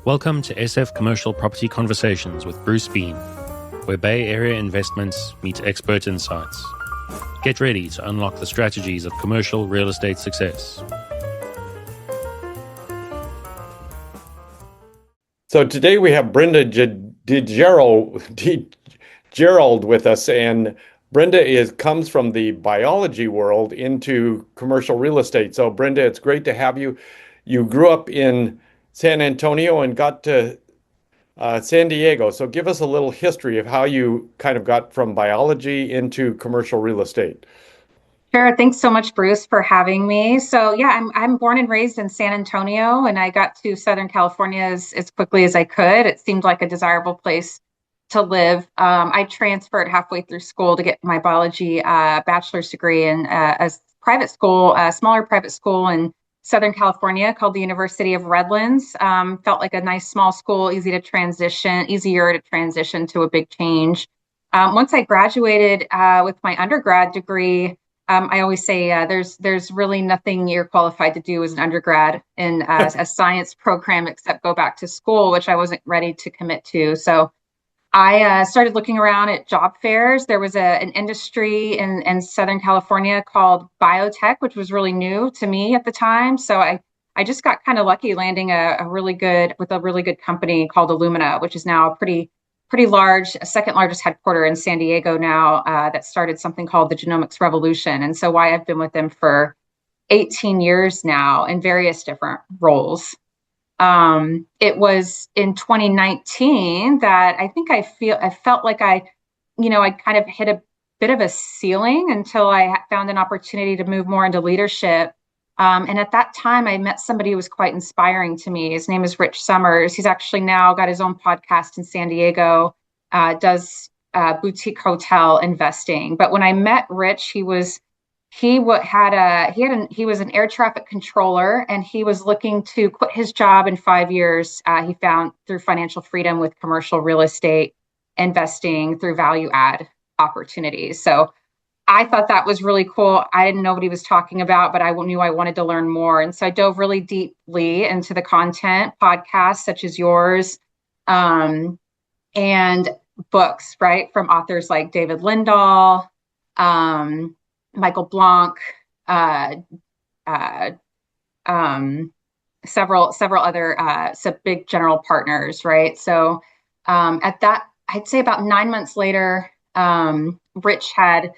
Welcome to SF Commercial Property Conversations with Bruce Bean, where Bay Area investments meet expert insights. Get ready to unlock the strategies of commercial real estate success. So today we have Brenda deGerald with us, and Brenda comes from the biology world into commercial real estate. So Brenda, it's great to have you. You grew up in San Antonio and got to San Diego. So give us a little history of how you kind of got from biology into commercial real estate. Sure. Thanks so much, Bruce, for having me. So yeah, I'm born and raised in San Antonio, and I got to Southern California as quickly as I could. It seemed like a desirable place to live. I transferred halfway through school to get my biology bachelor's degree in a private school, a smaller private school in Southern California called the University of Redlands. Felt like a nice small school, easier to transition to a big change. Once I graduated with my undergrad degree, I always say there's really nothing you're qualified to do as an undergrad in a science program except go back to school, which I wasn't ready to commit to. So I started looking around at job fairs. There was an industry in Southern California called biotech, which was really new to me at the time. So I just got kind of lucky landing a really good company called Illumina, which is now a pretty large, second largest headquarter in San Diego now, that started something called the Genomics Revolution. And so why I've been with them for 18 years now in various different roles. It was in 2019 that I think I felt like I kind of hit a bit of a ceiling until I found an opportunity to move more into leadership. And at that time, I met somebody who was quite inspiring to me. His name is Rich Summers. He's actually now got his own podcast in San Diego, does boutique hotel investing. But when I met Rich, he was an air traffic controller, and he was looking to quit his job in 5 years. He found through financial freedom with commercial real estate investing through value add opportunities. So I thought that was really cool. I didn't know what he was talking about, but I knew I wanted to learn more. And so I dove really deeply into the content, podcasts such as yours, and books, right? From authors like David Lindahl, Michael Blanc, several other big general partners, right? So at that, I'd say about 9 months later, Rich had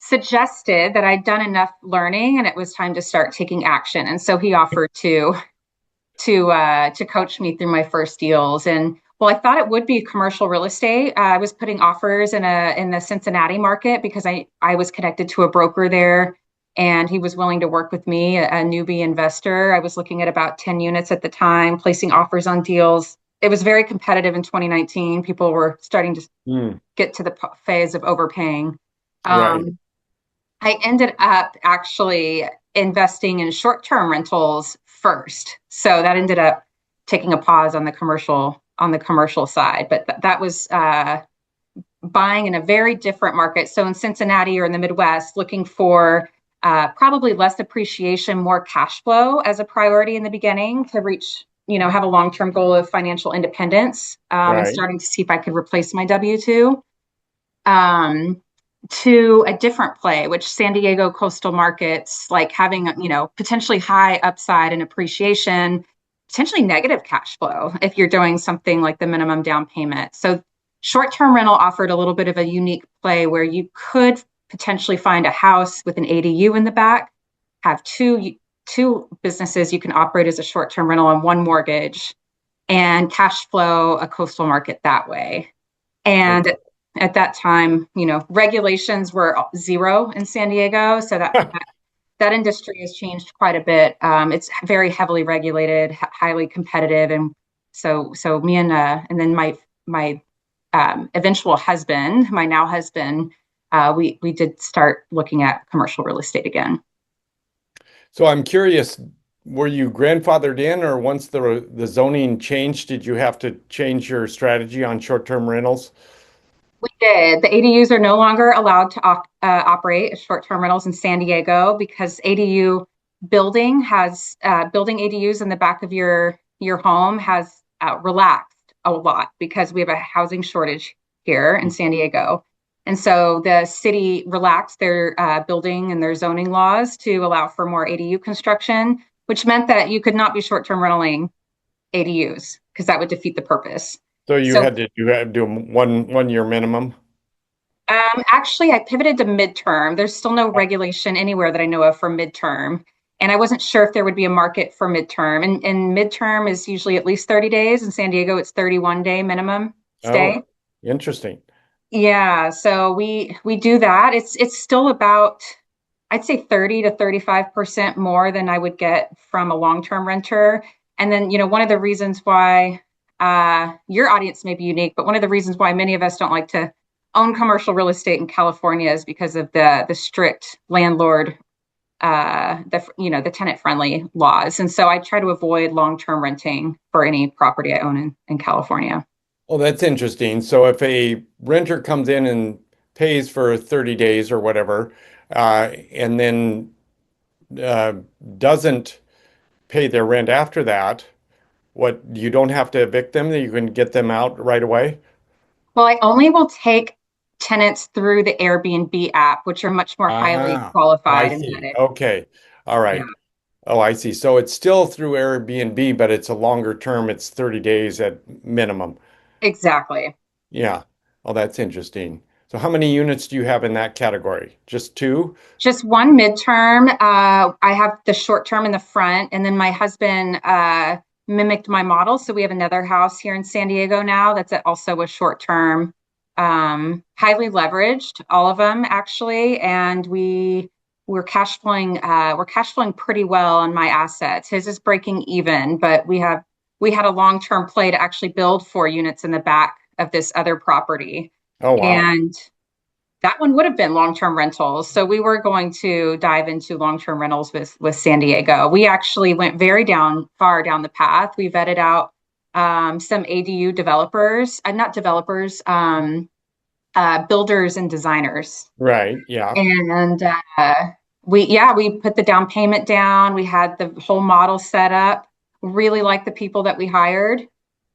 suggested that I'd done enough learning and it was time to start taking action. And so he offered to coach me through my first deals. And well, I thought it would be commercial real estate. I was putting offers in the Cincinnati market because I was connected to a broker there, and he was willing to work with me, a newbie investor. I was looking at about 10 units at the time, placing offers on deals. It was very competitive in 2019. People were starting to get to the phase of overpaying. Right. I ended up actually investing in short-term rentals first. So that ended up taking a pause on the commercial side, but that was buying in a very different market. So in Cincinnati or in the Midwest, looking for probably less appreciation, more cash flow as a priority in the beginning to reach, have a long-term goal of financial independence, and starting to see if I could replace my W-2. To a different play, which San Diego coastal markets, like having, potentially high upside and appreciation, potentially negative cash flow if you're doing something like the minimum down payment. So short-term rental offered a little bit of a unique play where you could potentially find a house with an ADU in the back, have two businesses you can operate as a short-term rental on one mortgage, and cash flow a coastal market that way. And at that time, regulations were zero in San Diego. So that industry has changed quite a bit. It's very heavily regulated, highly competitive. And so me and then my eventual husband, my now husband, we did start looking at commercial real estate again. So I'm curious, were you grandfathered in, or once the zoning changed, did you have to change your strategy on short-term rentals? We did. The ADUs are no longer allowed to operate as short-term rentals in San Diego because ADU building ADUs in the back of your home has relaxed a lot because we have a housing shortage here in San Diego. And so the city relaxed their building and their zoning laws to allow for more ADU construction, which meant that you could not be short-term rentaling ADUs because that would defeat the purpose. So So you had to do a one year minimum. actually, I pivoted to midterm. There's still no regulation anywhere that I know of for midterm. And I wasn't sure if there would be a market for midterm. And midterm is usually at least 30 days. In San Diego, it's 31-day minimum Oh, stay. interesting. Yeah, so we do that. It's still about, I'd say 30 to 35% more than I would get from a long-term renter. And then, one of the reasons why your audience may be unique, but one of the reasons why many of us don't like to own commercial real estate in California is because of the strict landlord, the tenant friendly laws. And so I try to avoid long-term renting for any property I own in California. Well, that's interesting. So if a renter comes in and pays for 30 days or whatever, and then uh, doesn't pay their rent after that, what you don't have to evict them, you can get them out right away? Well, I only will take tenants through the Airbnb app, which are much more highly Ah, I qualified and see. vetted. Okay. All Yeah, right. Oh, I see. So it's still through Airbnb, but it's a longer term. It's 30 days at minimum. exactly. Yeah. Oh, that's interesting. So how many units do you have in that category? Just two? Just one midterm. I have the short term in the front, and then my husband mimicked my model. So we have another house here in San Diego now that's also a short term, highly leveraged, all of them actually, and we're cash flowing. We're cash flowing pretty well on my assets. His is breaking even, but we had a long term play to actually build 4 units in the back of this other property, Oh, wow. and that one would have been long-term rentals. So we were going to dive into long-term rentals with San Diego. We actually went very far down the path. We vetted out some ADU developers, not developers, builders and designers. Right. Yeah. And we put the down payment down. We had the whole model set up. Really liked the people that we hired.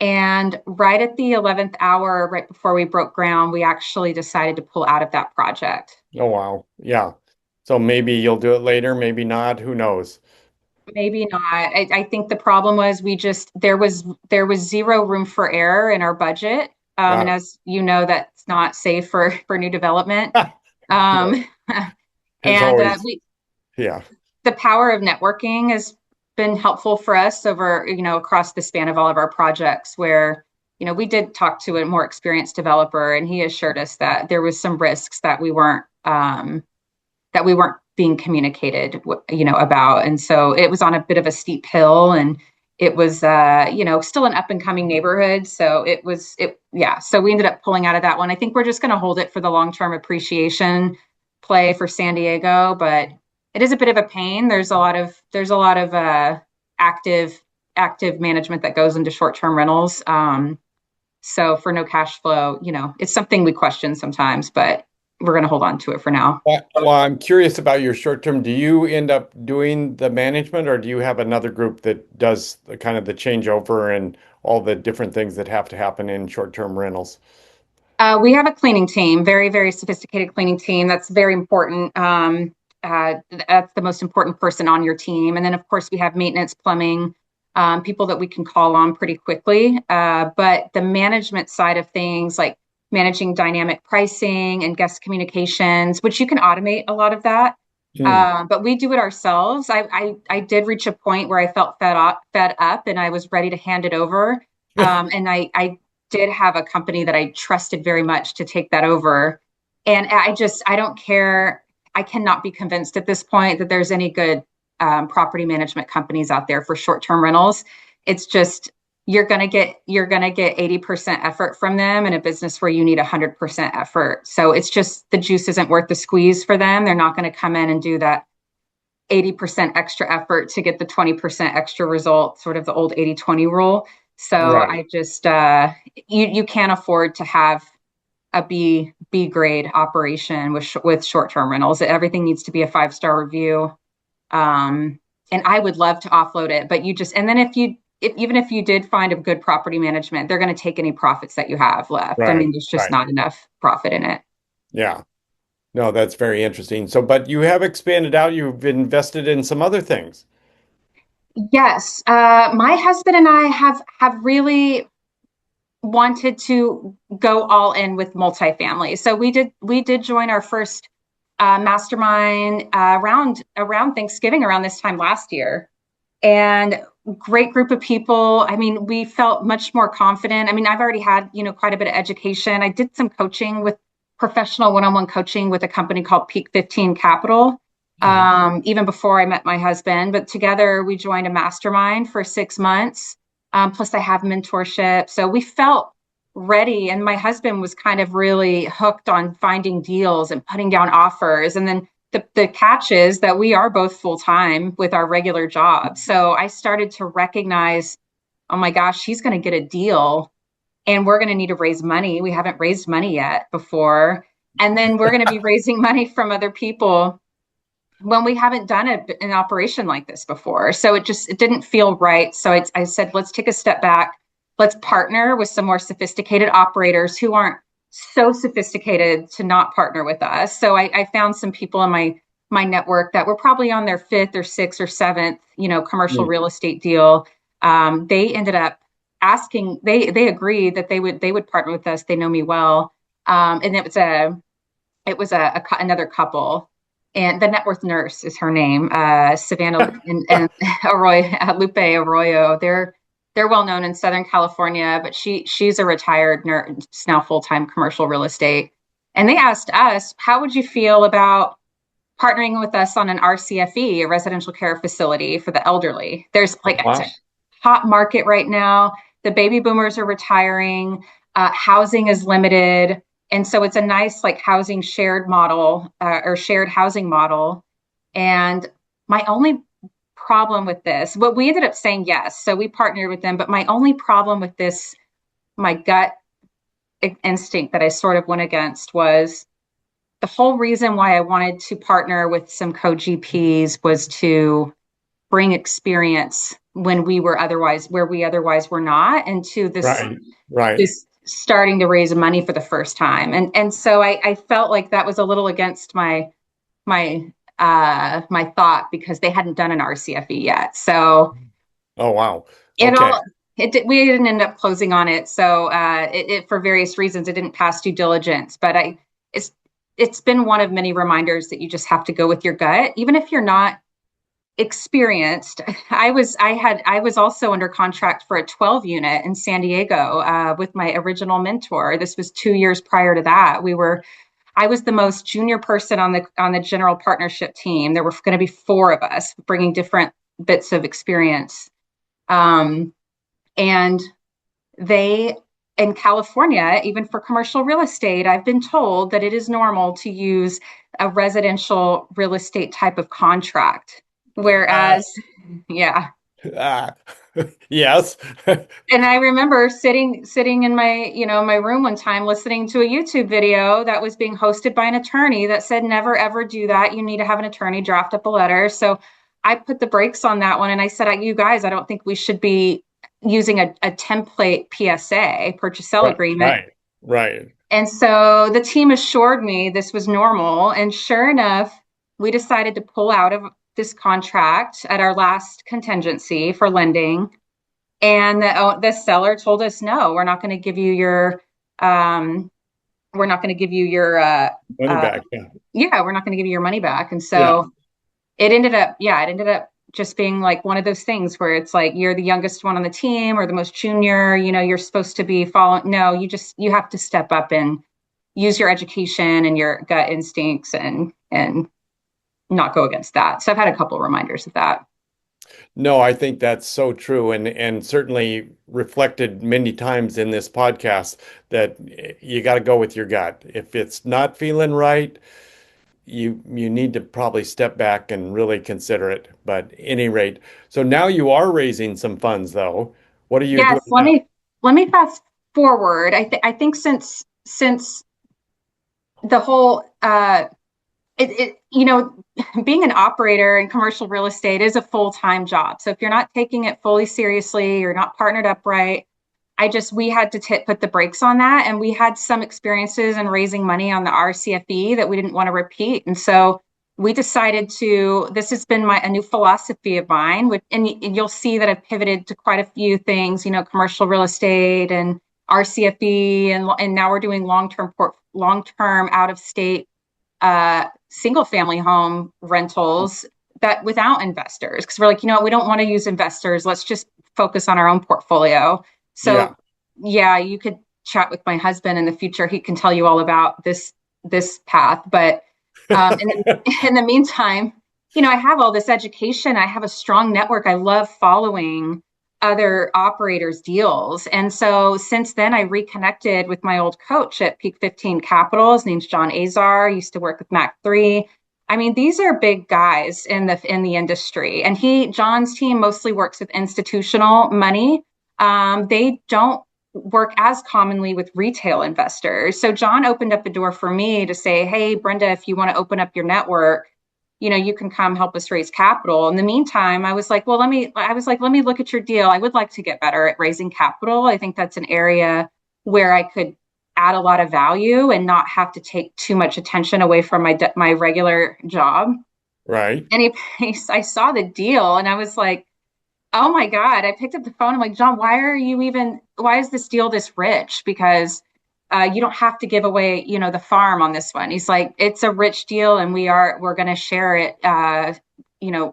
And right at the 11th hour, right before we broke ground, we actually decided to pull out of that project. Oh, wow. Yeah. So maybe you'll do it later, maybe not. Who knows? Maybe not. I think the problem was there was zero room for error in our budget. And Ah, as you know, that's not safe for new development. no, Um, it's and always, we yeah. the power of networking has been helpful for us over, across the span of all of our projects where, we did talk to a more experienced developer and he assured us that there was some risks that we weren't being communicated, about. And so it was on a bit of a steep hill and it was, still an up and coming neighborhood. So yeah. So we ended up pulling out of that one. I think we're just going to hold it for the long-term appreciation play for San Diego, but it is a bit of a pain. There's a lot of active management that goes into short-term rentals. So for no cash flow, it's something we question sometimes, but we're going to hold on to it for now. Well, I'm curious about your short term. Do you end up doing the management or do you have another group that does the kind of the changeover and all the different things that have to happen in short term rentals? We have a cleaning team, very, very sophisticated cleaning team. That's very important. That's the most important person on your team. And then, of course, we have maintenance, plumbing, people that we can call on pretty quickly. But the management side of things, like managing dynamic pricing and guest communications, which you can automate a lot of that. Hmm. But we do it ourselves. I did reach a point where I felt fed up, and I was ready to hand it over. And I did have a company that I trusted very much to take that over. And I don't care. I cannot be convinced at this point that there's any good property management companies out there for short-term rentals. It's just you're gonna get 80% effort from them in a business where you need 100% effort. So it's just the juice isn't worth the squeeze for them. They're not going to come in and do that 80% extra effort to get the 20% extra result, sort of the old 80/20 rule. So Right. I just you can't afford to have a B grade operation with short-term rentals. Everything needs to be a 5-star review. And I would love to offload it, but and then if you even if you did find a good property management, they're going to take any profits that you have left. I mean, Right. there's just Right. not enough profit in it. Yeah. No, that's very interesting. So, but you have expanded out. You've invested in some other things. Yes, my husband and I have really wanted to go all in with multifamily. So we did join our first mastermind around Thanksgiving, around this time last year, and great group of people. I mean, we felt much more confident. I mean, I've already had, quite a bit of education. I did some coaching with professional one-on-one coaching with a company called Peak 15 Capital, Mhm. even before I met my husband. But together we joined a mastermind for 6 months. Plus, I have mentorship. So we felt ready. And my husband was kind of really hooked on finding deals and putting down offers. And then the catch is that we are both full time with our regular jobs. So I started to recognize, oh my gosh, he's going to get a deal and we're going to need to raise money. We haven't raised money yet before. And then we're going to be raising money from other people when we haven't done an operation like this before. So it didn't feel right. So I said, let's take a step back. Let's partner with some more sophisticated operators who aren't so sophisticated to not partner with us. So I found some people in my network that were probably on their fifth or sixth or seventh, commercial Mm. real estate deal. They ended up asking. They agreed that they would partner with us. They know me well, and it was another couple, and the net worth nurse is her name, Savannah and Lupe Arroyo. They're well known in Southern California, but she's a retired nurse now, full time commercial real estate. And they asked us, how would you feel about partnering with us on an RCFE, a residential care facility for the elderly? There's it's a Wow. hot market right now. The baby boomers are retiring. Housing is limited. And so it's a nice housing shared model, or shared housing model. And my only problem with this, well, we ended up saying yes. So we partnered with them. But my only problem with this, my gut instinct that I sort of went against, was the whole reason why I wanted to partner with some co-GPs was to bring experience when we were otherwise where we otherwise were not, and to Right. Right. this starting to raise money for the first time. And so I felt like that was a little against my thought, because they hadn't done an RCFE yet. So Oh, wow. it Okay. all we didn't end up closing on it. So it for various reasons it didn't pass due diligence. But it's it's been one of many reminders that you just have to go with your gut, even if you're not experienced. I was also under contract for a 12 unit in San Diego, with my original mentor. This was 2 years prior to that. I was the most junior person on the general partnership team. There were going to be four of us bringing different bits of experience. And they, in California, even for commercial real estate, I've been told that it is normal to use a residential real estate type of contract. Uh, Whereas, yeah. uh, yes. And I remember sitting in my room one time listening to a YouTube video that was being hosted by an attorney that said, never ever do that. You need to have an attorney draft up a letter. So I put the brakes on that one and I said, you guys, I don't think we should be using a template PSA, purchase sale Right. agreement. Right. Right. And so the team assured me this was normal. And sure enough, we decided to pull out of this contract at our last contingency for lending. And the seller told us, no, we're not going to give you your, we're not going to give you your, Money back. Yeah. yeah, we're not going to give you your money back. And Yeah. so it ended up just being like one of those things where it's like, you're the youngest one on the team or the most junior, you're supposed to be following. No, you have to step up and use your education and your gut instincts and not go against that. So I've had a couple of reminders of that. No, I think that's so true, and certainly reflected many times in this podcast that you got to go with your gut. If it's not feeling right, you need to probably step back and really consider it. But at any rate, so now you are raising some funds, though. What are you Yes, doing let now? me let me fast forward. I think since the whole being an operator in commercial real estate is a full-time job. So if you're not taking it fully seriously, you're not partnered up right, we had to put the brakes on that. And we had some experiences in raising money on the RCFE that we didn't want to repeat. And so we decided this has been a new philosophy of mine, and you'll see that I've pivoted to quite a few things, commercial real estate and RCFE, and now we're doing long-term out of state single family home rentals that without investors, because we're like, we don't want to use investors. Let's just focus on our own portfolio. So yeah, you could chat with my husband in the future. He can tell you all about this path. But in the meantime, I have all this education. I have a strong network. I love following other operators' deals. And so since then, I reconnected with my old coach at Peak 15 Capital. His name's John Azar. He used to work with Mac 3. I mean, these are big guys in the industry. And John's team mostly works with institutional money. They don't work as commonly with retail investors. So John opened up the door for me to say, hey, Brenda, if you want to open up your network, you can come help us raise capital. In the meantime, I was like, let me look at your deal. I would like to get better at raising capital. I think that's an area where I could add a lot of value and not have to take too much attention away from my regular job. Right. Anyways, I saw the deal and I was like, oh my God, I picked up the phone. I'm like, John, why is this deal this rich? Because you don't have to give away, the farm on this one. He's like, it's a rich deal and we're going to share it,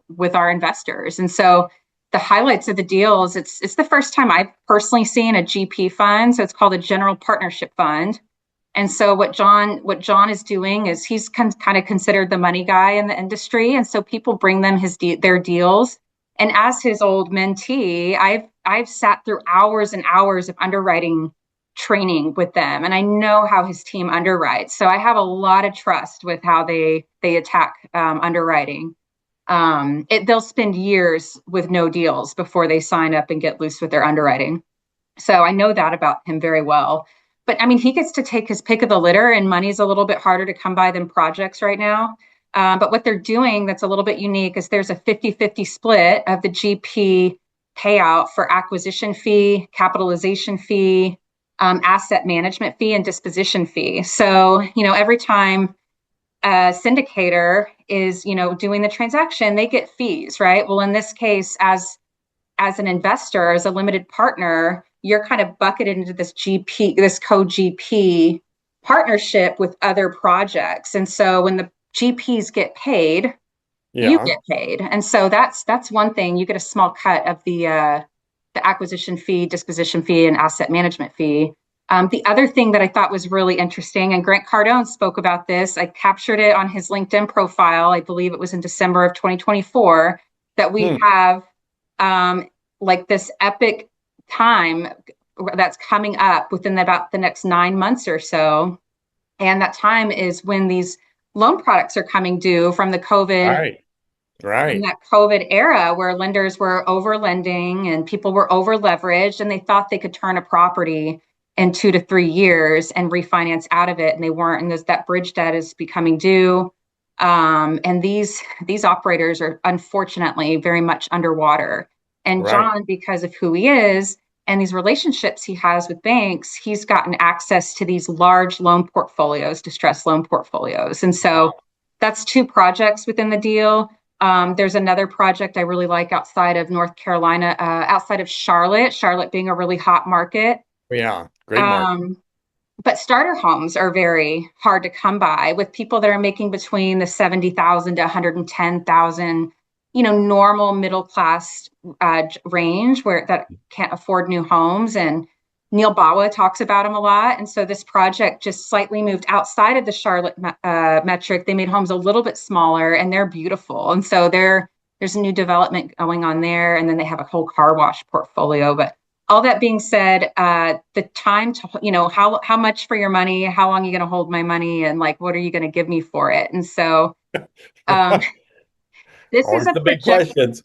with our investors. And so the highlights of the deal is it's the first time I've personally seen a GP fund. So it's called a general partnership fund. And so what John is doing is he's kind of considered the money guy in the industry. And so people bring them their deals. And as his old mentee, I've sat through hours and hours of underwriting training with them, and I know how his team underwrites. So I have a lot of trust with how they attack underwriting. They'll spend years with no deals before they sign up and get loose with their underwriting. So I know that about him very well. But I mean, he gets to take his pick of the litter, and money's a little bit harder to come by than projects right now. But what they're doing that's a little bit unique is there's a 50-50 split of the GP payout for acquisition fee, capitalization fee, asset management fee, and disposition fee. So, every time a syndicator is, doing the transaction, they get fees, right? Well, in this case, as an investor, as a limited partner, you're kind of bucketed into this co-GP partnership with other projects. And so when the GPs get paid, you get paid. And so that's one thing. You get a small cut of the acquisition fee, disposition fee, and asset management fee. The other thing that I thought was really interesting, and Grant Cardone spoke about this, I captured it on his LinkedIn profile. I believe it was in December of 2024, that we have like this epic time that's coming up within about the next 9 months or so. And that time is when these loan products are coming due from the COVID, in that COVID era where lenders were over lending and people were over leveraged, and they thought they could turn a property in 2 to 3 years and refinance out of it, and they weren't. And that bridge debt is becoming due. And these operators are unfortunately very much underwater. And John, because of who he is and these relationships he has with banks, he's gotten access to these large loan portfolios, distressed loan portfolios. And so that's 2 projects within the deal. There's another project I really like outside of North Carolina, outside of Charlotte being a really hot market. Yeah, great market. But starter homes are very hard to come by, with people that are making between the 70,000 to 110,000, normal middle class range that can't afford new homes. And Neil Bawa talks about them a lot. And so this project just slightly moved outside of the Charlotte metric. They made homes a little bit smaller, and they're beautiful. And so there's a new development going on there. And then they have a whole car wash portfolio. But all that being said, the time to, how much for your money, how long are you going to hold my money, and like, what are you going to give me for it? And so this is the big questions.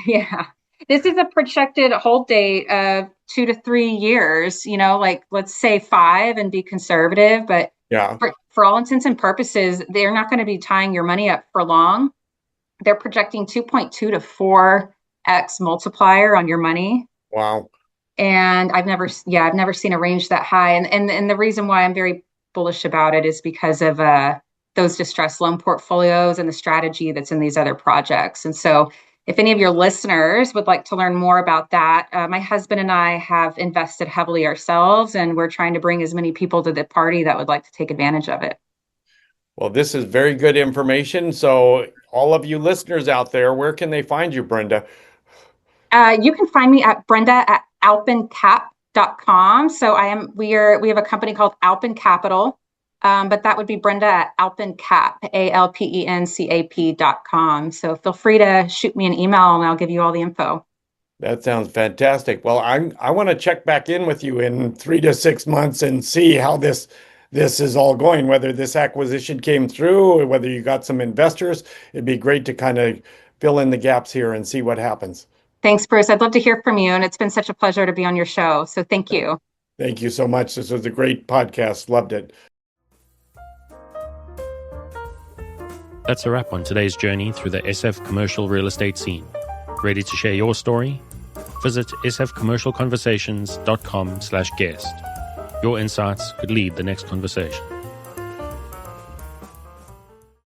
Yeah. This is a projected hold date of 2 to 3 years, like let's say 5 and be conservative, but Yeah. For all intents and purposes, they're not going to be tying your money up for long. They're projecting 2.2 to 4x multiplier on your money. Wow. And I've never seen a range that high. And the reason why I'm very bullish about it is because of those distressed loan portfolios and the strategy that's in these other projects. And so if any of your listeners would like to learn more about that, my husband and I have invested heavily ourselves, and we're trying to bring as many people to the party that would like to take advantage of it. Well, this is very good information. So all of you listeners out there, where can they find you, Brenda? You can find me at brenda@alpencap.com. So we have a company called Alpen Capital, but that would be Brenda at alpencap, ALPENCAP.com. So feel free to shoot me an email and I'll give you all the info. That sounds fantastic. Well, I want to check back in with you in 3 to 6 months and see how this is all going, whether this acquisition came through or whether you got some investors. It'd be great to kind of fill in the gaps here and see what happens. Thanks, Bruce. I'd love to hear from you. And it's been such a pleasure to be on your show. So thank you. Thank you so much. This was a great podcast. Loved it. That's a wrap on today's journey through the SF commercial real estate scene. Ready to share your story? Visit sfcommercialconversations.com/guest. Your insights could lead the next conversation.